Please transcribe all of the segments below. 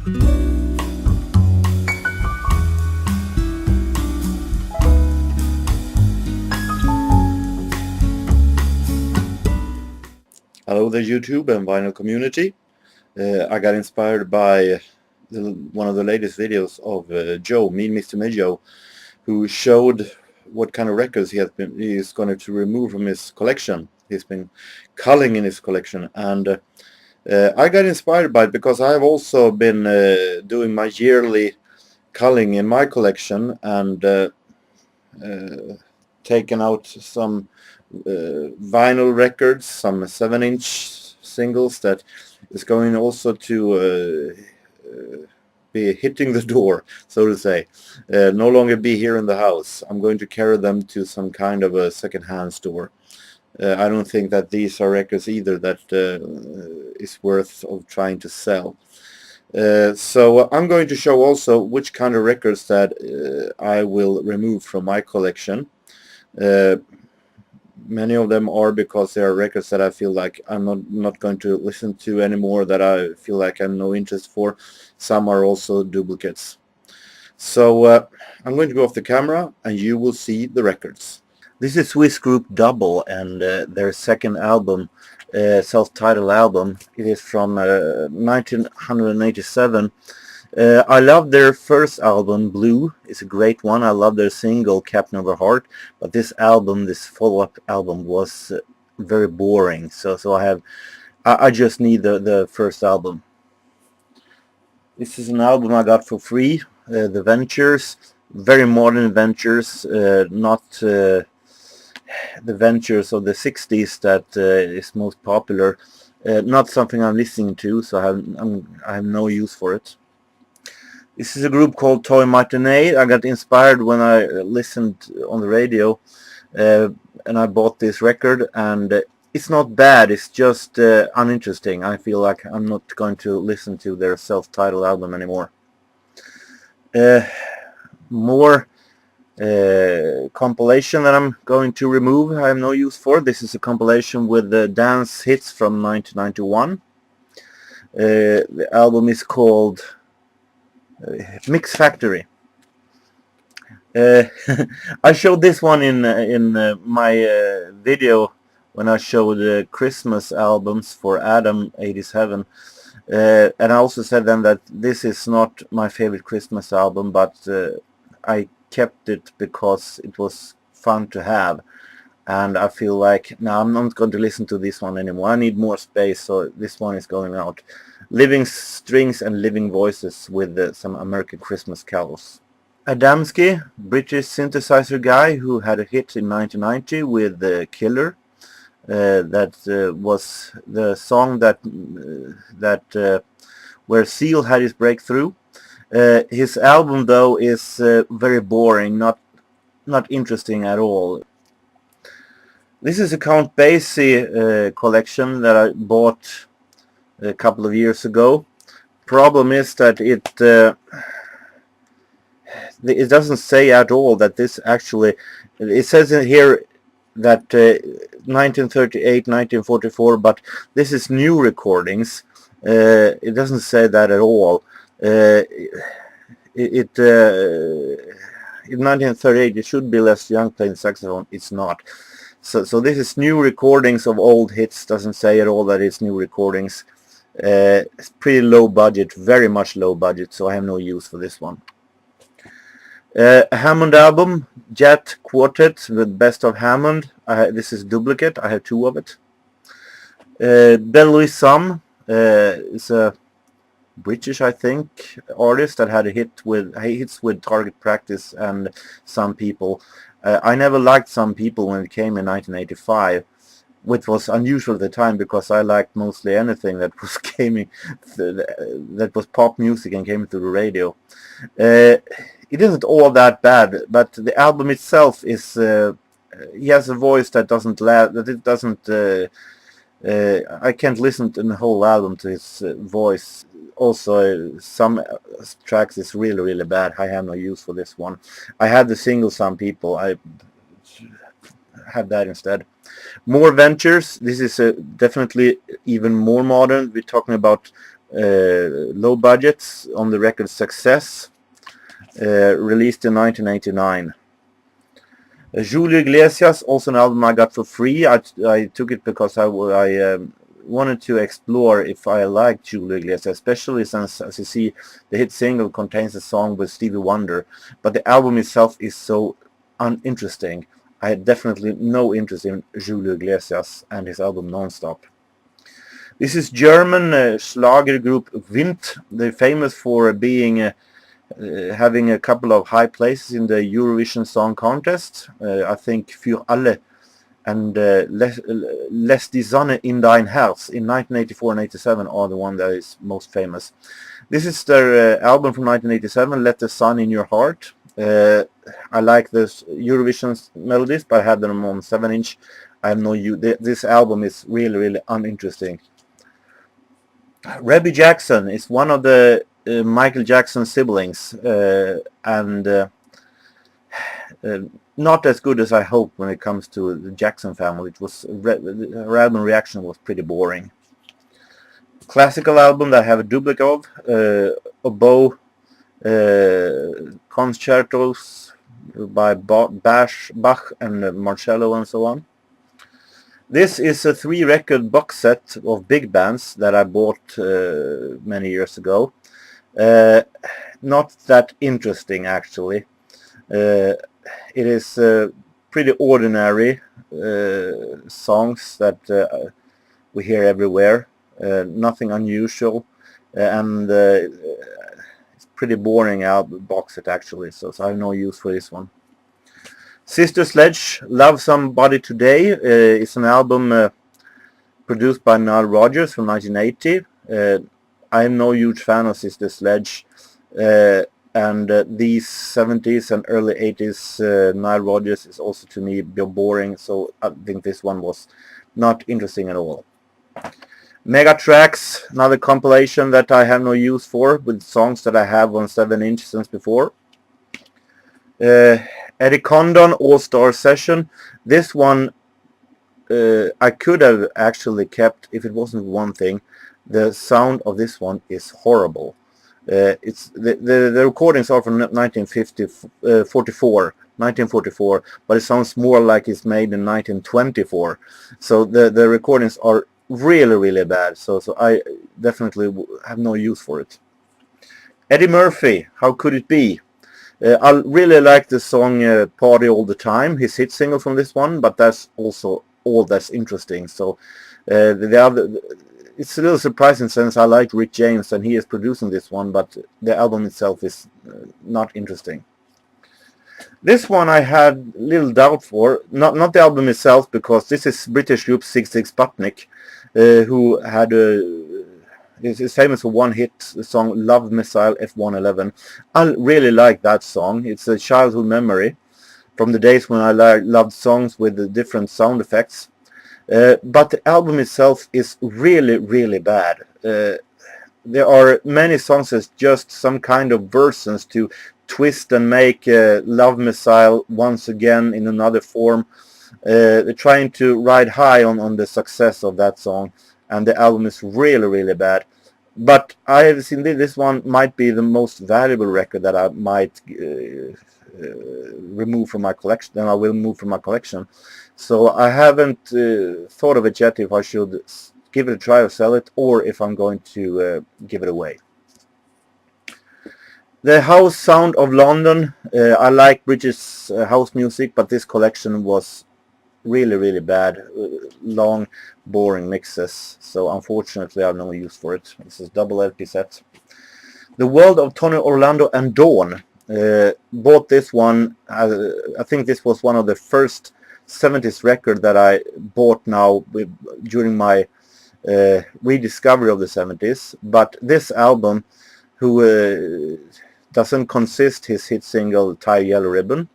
Hello there, YouTube and vinyl community. I got inspired by one of the latest videos of MeanMr Mayo, who showed what kind of records he is going to remove from his collection. He's been culling in his collection, and I got inspired by it because I have also been doing my yearly culling in my collection, and taken out some vinyl records, some 7-inch singles that is going also to be hitting the door, so to say. No longer be here in the house. I'm going to carry them to some kind of a second-hand store. I don't think that these are records either that is worth of trying to sell. So I'm going to show also which kind of records that I will remove from my collection. Many of them are because they are records that I feel like I'm not going to listen to anymore, that I feel like I have no interest for. Some are also duplicates. So I'm going to go off the camera and you will see the records. This is Swiss group Double and their second album, self-titled album. It is from 1987. I love their first album, Blue. It's a great one. I love their single, Captain of the Heart. But this album, this follow-up album, was very boring. So I just need the first album. This is an album I got for free. The Ventures, very modern Ventures, not the Ventures of the 60s that is most popular. Not something I'm listening to, so I have no use for it. This is a group called Toy Matinee. I got inspired when I listened on the radio, and I bought this record, and it's not bad, it's just uninteresting. I feel like I'm not going to listen to their self-titled album anymore. More compilation that I'm going to remove, I have no use for. This is a compilation with the dance hits from 1991. The album is called Mix Factory. I showed this one in my video when I showed Christmas albums for Adam 87, and I also said then that this is not my favorite Christmas album, but I kept it because it was fun to have, and I feel like now I'm not going to listen to this one anymore. I need more space, so this one is going out. Living Strings and Living Voices with some American Christmas carols. Adamski, British synthesizer guy who had a hit in 1990 with Killer. That was the song that where Seal had his breakthrough. His album though is very boring, not interesting at all. This is a Count Basie collection that I bought a couple of years ago. Problem is that it doesn't say at all that this actually, it says in here that 1938, 1944, but this is new recordings. It doesn't say that at all. In 1938 it should be Les Young playing saxophone. It's not. So this is new recordings of old hits. Doesn't say at all that it's new recordings. It's pretty low budget, very much low budget, so I have no use for this one. Hammond album, Jet Quartet with Best of Hammond. This is duplicate, I have 2 of it. Belle Louise Sam is a British, I think, artist that had hits with Target Practice and Some People. I never liked Some People when it came in 1985. Which was unusual at the time because I liked mostly anything that was that was pop music and came through the radio. It isn't all that bad, but the album itself is he has a voice that doesn't I can't listen to the whole album to his voice. Also, some tracks is really bad. I have no use for this one. I had the single Some People. I have that instead. More Ventures. This is definitely even more modern. We're talking about low budgets on the record Success, released in 1989. Julio Iglesias, also an album I got for free. I took it because I wanted to explore if I liked Julio Iglesias, especially since, as you see, the hit single contains a song with Stevie Wonder, but the album itself is so uninteresting. I had definitely no interest in Julio Iglesias and his album Nonstop. This is German Schlager group Wind. They're famous for being having a couple of high places in the Eurovision Song Contest. I think Für alle and Lässt die Sonne in dein Herz in 1984 and 87 are the one that is most famous. This is their album from 1987, Let the Sun in Your Heart. I like this Eurovision melodies, but I had them on 7-inch. I have no this album is really, really uninteresting. Rebby Jackson is one of the Michael Jackson siblings, and not as good as I hoped when it comes to the Jackson family. It was her album Reaction was pretty boring. Classical album that I have a duplicate of, oboe concertos by Bach and Marcello and so on. This is a 3-record box set of big bands that I bought many years ago. Not that interesting, actually. It is pretty ordinary songs that we hear everywhere. Nothing unusual, and it's pretty boring album box set, actually. So I have no use for this one. Sister Sledge, Love Somebody Today, is an album produced by Nile Rodgers from 1980. I am no huge fan of Sister Sledge, and these 70s and early 80s Nile Rodgers is also to me boring, so I think this one was not interesting at all. Mega Tracks, another compilation that I have no use for, with songs that I have on 7-inch since before. Eddie Condon All-Star Session. This one I could have actually kept if it wasn't one thing. The sound of this one is horrible. It's the recordings are from 1944, but it sounds more like it's made in 1924. So the recordings are really, really bad. So I definitely have no use for it. Eddie Murphy, How Could It Be? I really like the song Party All the Time, his hit single from this one, but that's also all that's interesting. So the other, it's a little surprising since I like Rick James and he is producing this one, but the album itself is not interesting. This one I had little doubt for, not the album itself, because this is British group 66 Sputnik, who had is famous for one hit song, Love Missile F-111. I really like that song. It's a childhood memory from the days when I loved songs with the different sound effects. But the album itself is really, really bad. There are many songs as just some kind of versions to twist and make Love Missile once again in another form. They're trying to ride high on the success of that song, and the album is really, really bad. But I have seen this one might be the most valuable record that I might remove from my collection, and I will move from my collection. So I haven't thought of it yet if I should give it a try or sell it, or if I'm going to give it away. The House Sound of London. I like British house music, but this collection was really, really bad. Long, boring mixes. So unfortunately I have no use for it. This is double LP set. The World of Tony Orlando and Dawn. Bought this one. I think this was one of the first 70s record that I bought now during my rediscovery of the 70s. But this album, who doesn't consist his hit single Tie Yellow Ribbon.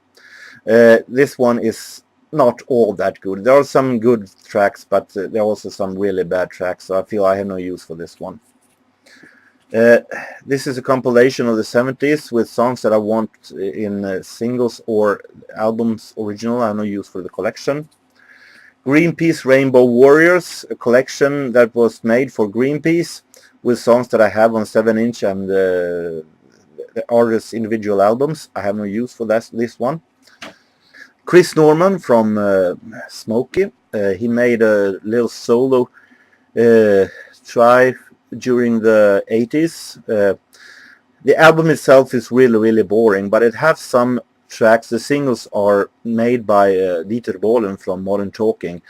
This one is not all that good. There are some good tracks, but there are also some really bad tracks, so I feel I have no use for this one. This is a compilation of the 70s with songs that I want in singles or albums original. I have no use for the collection. Greenpeace Rainbow Warriors, a collection that was made for Greenpeace with songs that I have on 7-inch and the artist's individual albums. I have no use for this one. Chris Norman from Smokey. He made a little solo try during the 80s. The album itself is really boring, but it has some tracks. The singles are made by Dieter Bohlen from Modern Talking,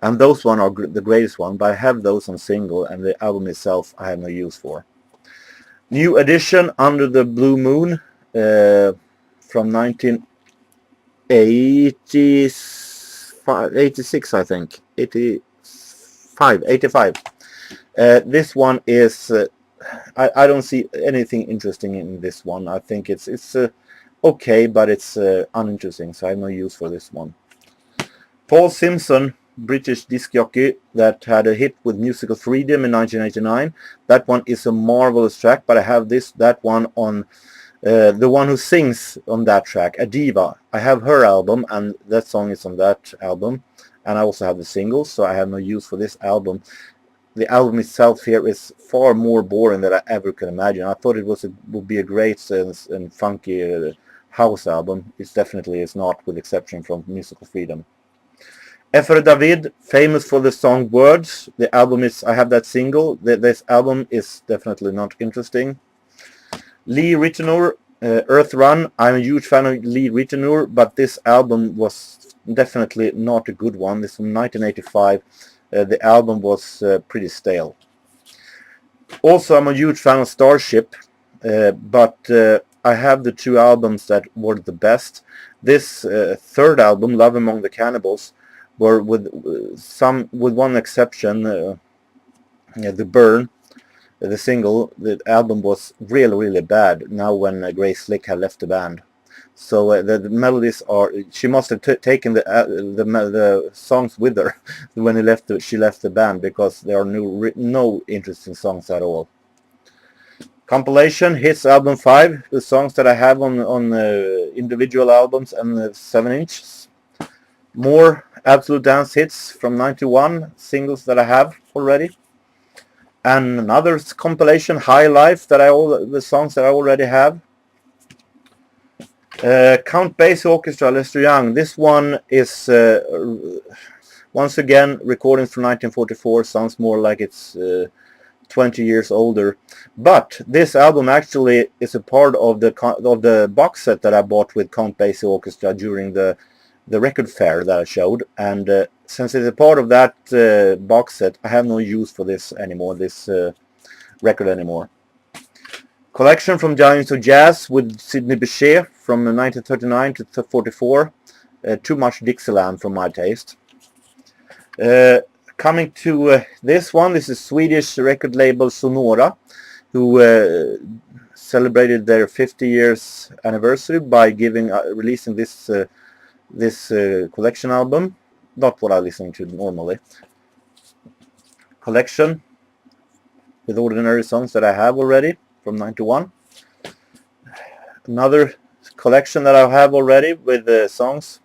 and those one are the greatest one, but I have those on single, and the album itself I have no use for. New edition, Under the Blue Moon, from 1986, I think. 85. This one is I don't see anything interesting in this one. I think it's okay, but it's uninteresting, so I have no use for this one. Paul Simpson, British disc jockey that had a hit with Musical Freedom in 1989. That one is a marvelous track, but I have that one on the one who sings on that track, Adiva. I have her album, and that song is on that album, and I also have the singles, so I have no use for this album. The album itself here is far more boring than I ever could imagine. I thought it would be a great and funky house album. It definitely is not, with exception from Musical Freedom. Effer David, famous for the song Words. The album is, I have that single. This album is definitely not interesting. Lee Ritenour, Earth Run. I'm a huge fan of Lee Ritenour, but this album was definitely not a good one. This is from 1985. The album was pretty stale. Also, I'm a huge fan of Starship, but I have the two albums that were the best. This third album, Love Among the Cannibals, were with one exception, The Burn, the single. The album was really bad now when Grace Slick had left the band. So the melodies are, she must have taken the songs with her when she left the band, because there are no interesting songs at all. Compilation Hits Album 5, the songs that I have on individual albums and 7-inch. More Absolute Dance Hits from 91, singles that I have already. And another compilation, High Life, the songs that I already have. Count Basie Orchestra, Lester Young. This one is once again recordings from 1944. Sounds more like it's 20 years older. But this album actually is a part of the box set that I bought with Count Basie Orchestra during the record fair that I showed. And since it's a part of that box set, I have no use for this anymore. This record anymore. Collection from Giants of Jazz with Sidney Bechet from 1939 to 44. Too much Dixieland for my taste. Coming to this one, this is Swedish record label Sonora, who celebrated their 50 years anniversary by releasing this collection album. Not what I listen to normally. Collection with ordinary songs that I have already from 91. Another collection that I have already with songs.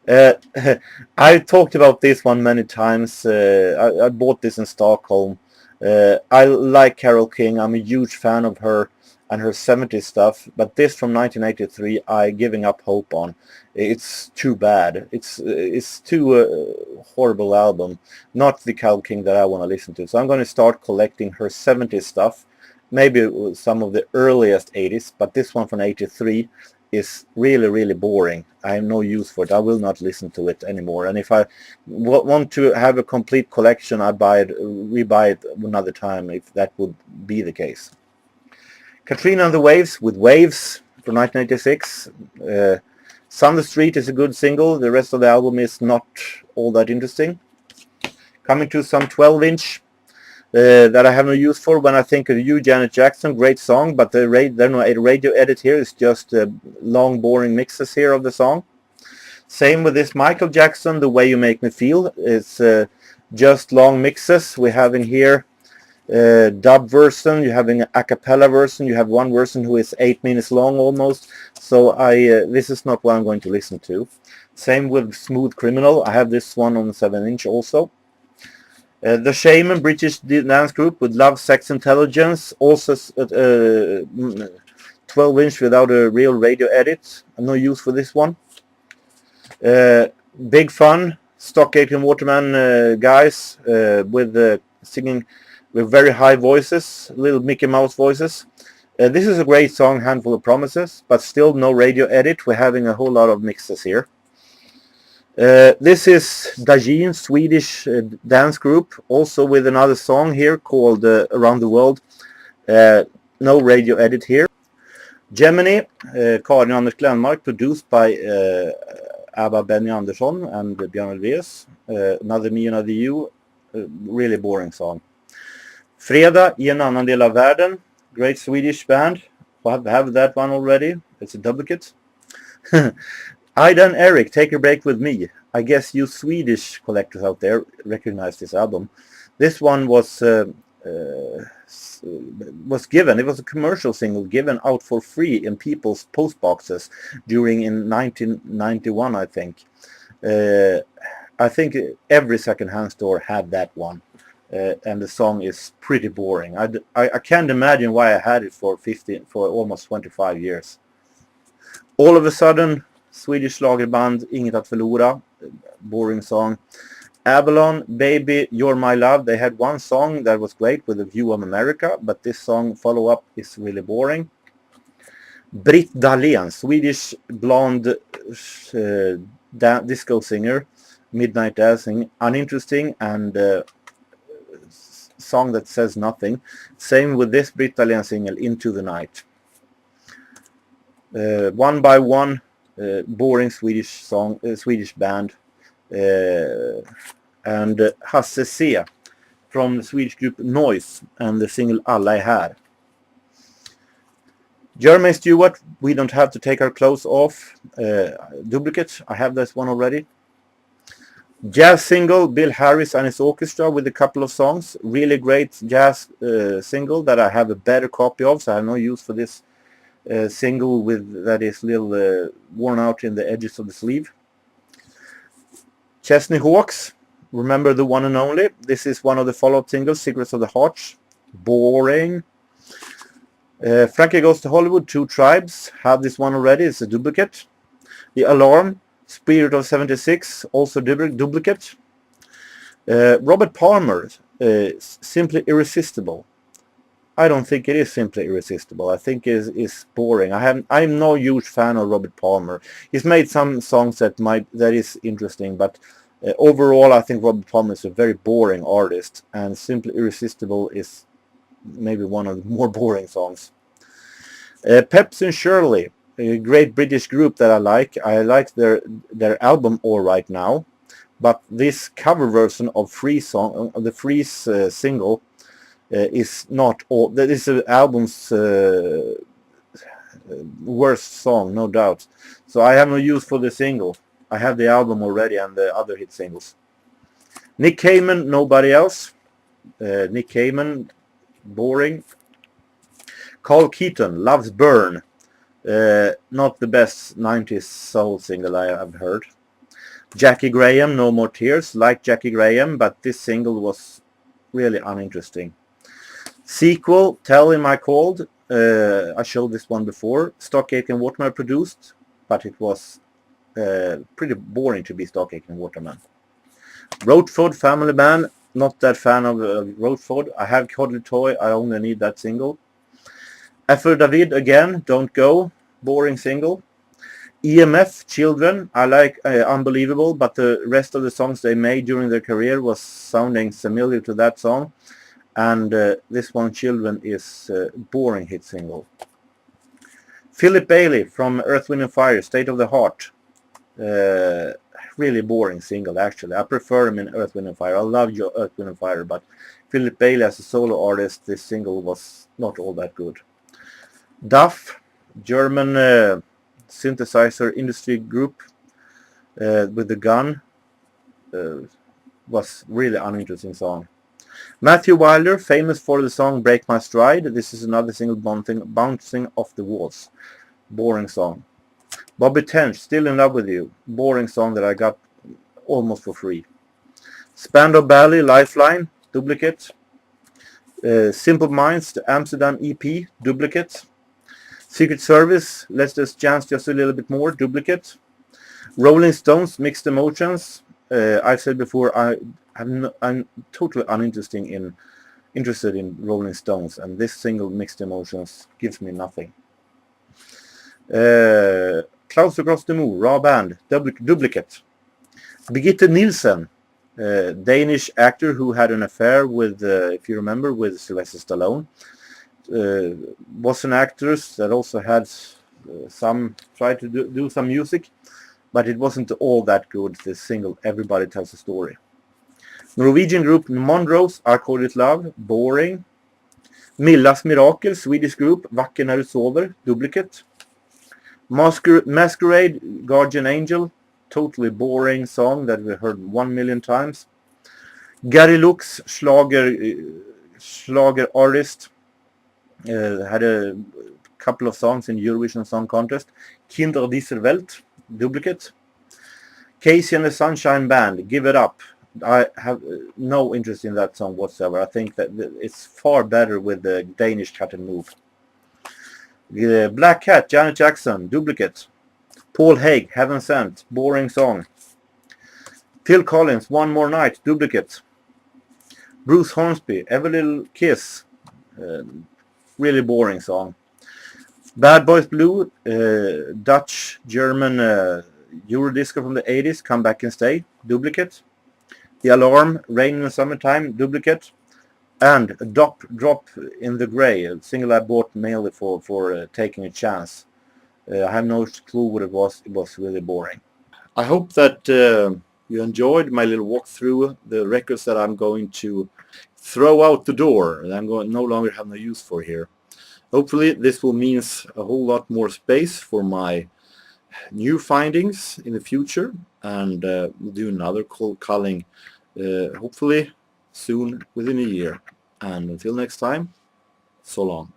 I talked about this one many times. I bought this in Stockholm. I like Carole King. I'm a huge fan of her and her 70s stuff, but this from 1983 I giving up hope on. It's too bad. It's too horrible album. Not the Carole King that I want to listen to. So I'm going to start collecting her 70s stuff, maybe some of the earliest 80s, but this one from 83 is really boring. I have no use for it. I will not listen to it anymore. And if I want to have a complete collection, I rebuy it another time if that would be the case. Katrina and the Waves with Waves from 1986. Thunder Street is a good single. The rest of the album is not all that interesting. Coming to some 12-inch that I have no use for. When I think of You, Janet Jackson, great song, but the radio edit here is just long, boring mixes here of the song. Same with this Michael Jackson, The Way You Make Me Feel. It's just long mixes. We have in here dub version, you have an a cappella version, you have one version who is 8 minutes long almost. So this is not what I'm going to listen to. Same with Smooth Criminal. I have this one on 7-inch also. The Shaman, British dance group with Love, Sex, Intelligence, also 12-inch without a real radio edit. No use for this one. Big Fun, Stock Aitken Waterman guys with singing with very high voices, little Mickey Mouse voices. This is a great song, Handful of Promises, but still no radio edit. We're having a whole lot of mixes here. This is Dajin, Swedish dance group, also with another song here called Around the World. No radio edit here. Gemini, Karin Anders Glenmark, produced by Abba Benny Andersson and Björn Ulvaeus. Another Me, Another You, really boring song. Fredag, I en annan del av världen, great Swedish band. Have that one already. It's a duplicate. Ida and Eric, Take a Break with Me. I guess you Swedish collectors out there recognize this album. This one was given, it was a commercial single given out for free in people's post boxes during in 1991, I think. I think every second-hand store had that one. And the song is pretty boring. I can't imagine why I had it for almost 25 years. All of a sudden, Swedish schlagerband, Inget att förlora, boring song. Avalon, Baby, You're My Love, they had one song that was great with a view of America, but this song follow-up is really boring. Britt Dahlén, Swedish blonde disco singer, midnight dancing, uninteresting and song that says nothing. Same with this Britt Dahlén single, Into the Night. One by One, boring Swedish song, Swedish band, and Hasse C from the Swedish group Noise and the single Alla är här. Jeremy Stewart, We Don't Have to Take Our Clothes Off, duplicate, I have this one already. Jazz single, Bill Harris and his orchestra with a couple of songs, really great jazz single that I have a better copy of, so I have no use for this single with that is little worn out in the edges of the sleeve. Chesney Hawks, remember the one and only. This is one of the follow-up singles, Secrets of the Heart. Boring. Frankie Goes to Hollywood, Two Tribes. Have this one already. It's a duplicate. The Alarm, Spirit of 76, also duplicate. Robert Palmer, Simply Irresistible. I don't think it is Simply Irresistible. I think it's boring. I'm no huge fan of Robert Palmer. He's made some songs that is interesting, but overall I think Robert Palmer is a very boring artist, and Simply Irresistible is maybe one of the more boring songs. Peps and Shirley, a great British group that I like. I like their album All Right Now, but this cover version of the Freeze single is not all. That is the album's worst song, no doubt. So I have no use for the single. I have the album already and the other hit singles. Nick Cayman, Nobody Else. Nick Cayman, boring. Carl Keaton, Love's Burn. Not the best 90s soul single I have heard. Jackie Graham, No More Tears. Like Jackie Graham, but this single was really uninteresting. Sequel, Tell Him I Called. I showed this one before. Stock Aitken Waterman produced, but it was pretty boring to be Stock Aitken Waterman. Roadford, Family Band. Not that fan of Roadford. I have Cuddly Toy. I only need that single. After David again, Don't Go. Boring single. EMF, Children. I like Unbelievable, but the rest of the songs they made during their career was sounding similar to that song. And this one, Children, is a boring hit single. Philip Bailey from Earth, Wind & Fire, State of the Heart. Really boring single, actually. I prefer him in Earth, Wind & Fire. I love your Earth, Wind & Fire, but Philip Bailey as a solo artist, this single was not all that good. Duff, German synthesizer industry group with the gun, was really uninteresting song. Matthew Wilder, famous for the song Break My Stride. This is another single bouncing off the walls. Boring song. Bobby Tench, Still in Love with You. Boring song that I got almost for free. Spandau Ballet, Lifeline, duplicate. Simple Minds, the Amsterdam EP, duplicate. Secret Service, Let's Just Chance Just a Little Bit More, duplicate. Rolling Stones, Mixed Emotions. I've said before, I'm totally interested in Rolling Stones, and this single, Mixed Emotions, gives me nothing. Clouds Across the Moon, Raw Band, duplicate. Birgitte Nielsen, Danish actor who had an affair with, if you remember, with Sylvester Stallone. Was an actress that also had tried to do some music, but it wasn't all that good, this single Everybody Tells a Story. Norwegian group Monrose, I Call It Love, boring. Millas Mirakel, Swedish group, Vacker När Du Sover, duplicate. Masquerade, Guardian Angel, totally boring song that we heard 1 million times. Gary Lux, Schlager artist, had a couple of songs in Eurovision Song Contest. Kinder dieser Welt, duplicate. Casey and the Sunshine Band, Give It Up. I have no interest in that song whatsoever. I think that it's far better with the Danish Cut and Move. Black Cat, Janet Jackson, duplicate. Paul Haig, Heaven Sent, boring song. Phil Collins, One More Night, duplicate. Bruce Hornsby, Every Little Kiss, really boring song. Bad Boys Blue, Dutch, German Eurodisco from the 80s, Come Back and Stay, duplicate. The Alarm, Rain in the Summertime, duplicate. And a Drop in the Grey, a single I bought mainly for taking a chance. I have no clue what it was. It was really boring. I hope that you enjoyed my little walk through the records that I'm going to throw out the door and I'm going no longer have no use for here. Hopefully this will mean a whole lot more space for my new findings in the future, and we'll do another culling hopefully soon within a year. And until next time, so long.